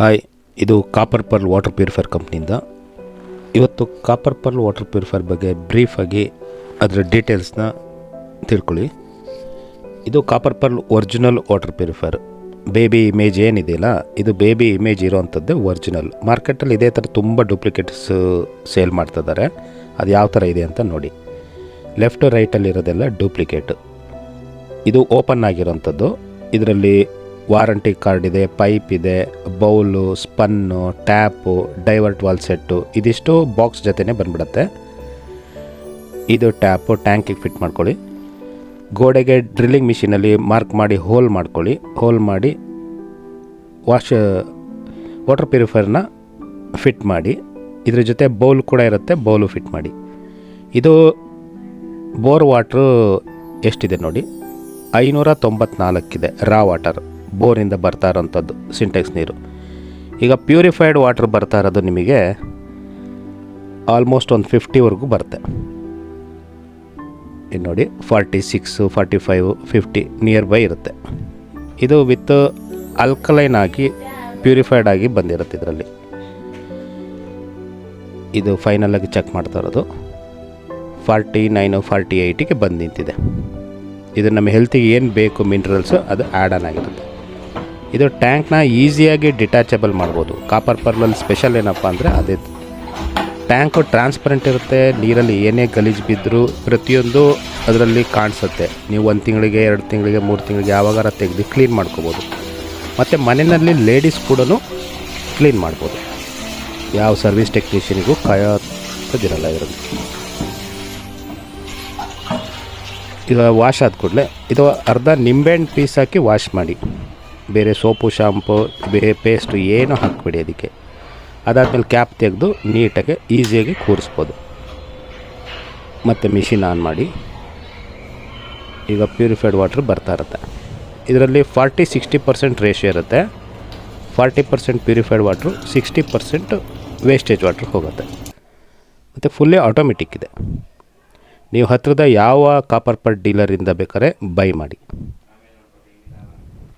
Hi, ಇದು copper pearl water purifier ಕಂಪ್ನಿಯಿಂದ. ಇವತ್ತು copper pearl water purifier ಬಗ್ಗೆ ಬ್ರೀಫಾಗಿ ಅದರ ಡೀಟೇಲ್ಸ್ನ ತಿಳ್ಕೊಳ್ಳಿ. ಇದು copper pearl original water purifier. Baby image ಏನಿದೆಯಲ್ಲ, ಇದು ಬೇಬಿ ಇಮೇಜ್ ಇರೋವಂಥದ್ದೇ ಒರಿಜಿನಲ್. ಮಾರ್ಕೆಟಲ್ಲಿ ಇದೇ ಥರ ತುಂಬ ಡೂಪ್ಲಿಕೇಟ್ಸ್ ಸೇಲ್ ಮಾಡ್ತಿದ್ದಾರೆ. ಅದು ಯಾವ ಥರ ಇದೆ ಅಂತ ನೋಡಿ. ಲೆಫ್ಟ್ ರೈಟಲ್ಲಿರೋದೆಲ್ಲ ಡೂಪ್ಲಿಕೇಟು. ಇದು ಓಪನ್ ಆಗಿರೋವಂಥದ್ದು. ಇದರಲ್ಲಿ ವಾರಂಟಿ ಕಾರ್ಡ್ ಇದೆ, ಪೈಪ್ ಇದೆ, ಬೌಲು, ಸ್ಪನ್ನು, ಟ್ಯಾಪು, ಡೈವರ್ಟ್ ವಾಲ್ ಸೆಟ್ಟು, ಇದಿಷ್ಟು ಬಾಕ್ಸ್ ಜೊತೆನೇ ಬಂದ್ಬಿಡುತ್ತೆ. ಇದು ಟ್ಯಾಪು ಟ್ಯಾಂಕಿಗೆ ಫಿಟ್ ಮಾಡ್ಕೊಳ್ಳಿ. ಗೋಡೆಗೆ ಡ್ರಿಲ್ಲಿಂಗ್ ಮಿಷಿನಲ್ಲಿ ಮಾರ್ಕ್ ಮಾಡಿ ಹೋಲ್ ಮಾಡ್ಕೊಳ್ಳಿ. ಹೋಲ್ ಮಾಡಿ ವಾಟರ್ ಪ್ಯೂರಿಫೈರ್ನ ಫಿಟ್ ಮಾಡಿ. ಇದ್ರ ಜೊತೆ ಬೌಲ್ ಕೂಡ ಇರುತ್ತೆ, ಬೌಲು ಫಿಟ್ ಮಾಡಿ. ಇದು ಬೋರ್ ವಾಟ್ರು ಎಷ್ಟಿದೆ ನೋಡಿ, 594 ಇದೆ. ರಾ ವಾಟರ್ ಬೋರಿಂದ ಬರ್ತಾ ಇರೋಂಥದ್ದು, ಸಿಂಟೆಕ್ಸ್ ನೀರು. ಈಗ ಪ್ಯೂರಿಫೈಡ್ ವಾಟರ್ ಬರ್ತಾ ಇರೋದು ನಿಮಗೆ ಆಲ್ಮೋಸ್ಟ್ ಒಂದು 50ವರೆಗೂ ಬರುತ್ತೆ. ಇದು ನೋಡಿ, 46, 45, 50 ನಿಯರ್ ಬೈ ಇರುತ್ತೆ. ಇದು ವಿತ್ ಅಲ್ಕಲೈನ್ ಆಗಿ ಪ್ಯೂರಿಫೈಡ್ ಆಗಿ ಬಂದಿರುತ್ತೆ ಇದರಲ್ಲಿ. ಇದು ಫೈನಲಾಗಿ ಚೆಕ್ ಮಾಡ್ತಾ ಇರೋದು 49, 48ಗೆ ಬಂದು ನಿಂತಿದೆ. ಇದು ನಮ್ಮ ಹೆಲ್ತಿಗೆ ಏನು ಬೇಕು ಮಿನರಲ್ಸು ಅದು ಆ್ಯಡ್ ಆನ್ ಆಗಿರುತ್ತೆ. ಇದು ಟ್ಯಾಂಕ್ನ ಈಸಿಯಾಗಿ ಡಿಟ್ಯಾಚಬಲ್ ಮಾಡ್ಬೋದು. ಕಾಪರ್ ಪರ್ಲಲ್ಲಿ ಸ್ಪೆಷಲ್ ಏನಪ್ಪ ಅಂದರೆ ಅದೇ, ಟ್ಯಾಂಕು ಟ್ರಾನ್ಸ್ಪರೆಂಟ್ ಇರುತ್ತೆ. ನೀರಲ್ಲಿ ಏನೇ ಗಲೀಜು ಬಿದ್ದರೂ ಪ್ರತಿಯೊಂದು ಅದರಲ್ಲಿ ಕಾಣಿಸುತ್ತೆ. ನೀವು 1 ತಿಂಗಳಿಗೆ, 2 ತಿಂಗಳಿಗೆ, 3 ತಿಂಗಳಿಗೆ ಯಾವಾಗಾರ ತೆಗೆದು ಕ್ಲೀನ್ ಮಾಡ್ಕೋಬೋದು. ಮತ್ತು ಮನೆಯಲ್ಲಿ ಲೇಡೀಸ್ ಕೂಡ ಕ್ಲೀನ್ ಮಾಡ್ಬೋದು. ಯಾವ ಸರ್ವಿಸ್ ಟೆಕ್ನಿಷಿಯನಿಗೂ ಕಾಯೋದಿರಲ್ಲ ಇದರಲ್ಲಿ. ಈಗ ವಾಶ್ ಆದ ಕೂಡಲೇ ಇದು ಅರ್ಧ ನಿಂಬೆಹಣ್ಣು ಪೀಸ್ ಹಾಕಿ ವಾಶ್ ಮಾಡಿ. ಬೇರೆ ಸೋಪು, ಶಾಂಪು, ಬೇರೆ ಪೇಸ್ಟು ಏನೂ ಹಾಕಿಬಿಡಿ ಅದಕ್ಕೆ. ಅದಾದಮೇಲೆ ಕ್ಯಾಪ್ ತೆಗೆದು ನೀಟಾಗಿ ಈಸಿಯಾಗಿ ಕೂರಿಸ್ಬೋದು. ಮತ್ತು ಮಿಷಿನ್ ಆನ್ ಮಾಡಿ. ಈಗ ಪ್ಯೂರಿಫೈಡ್ ವಾಟ್ರ್ ಬರ್ತಾ ಇರುತ್ತೆ. ಇದರಲ್ಲಿ 40-60% ರೇಷಿಯೋ ಇರುತ್ತೆ. 40% ಪ್ಯೂರಿಫೈಡ್ ವಾಟ್ರು, 60% ವೇಸ್ಟೇಜ್ ವಾಟ್ರ್ ಹೋಗುತ್ತೆ. ಮತ್ತು ಫುಲ್ಲಿ ಆಟೋಮೆಟಿಕ್ ಇದೆ. ನೀವು ಹತ್ತಿರದ ಯಾವ ಕಾಪರ್ ಪರ್ಲ್ ಡೀಲರಿಂದ ಬೇಕಾದ್ರೆ ಬೈ ಮಾಡಿ.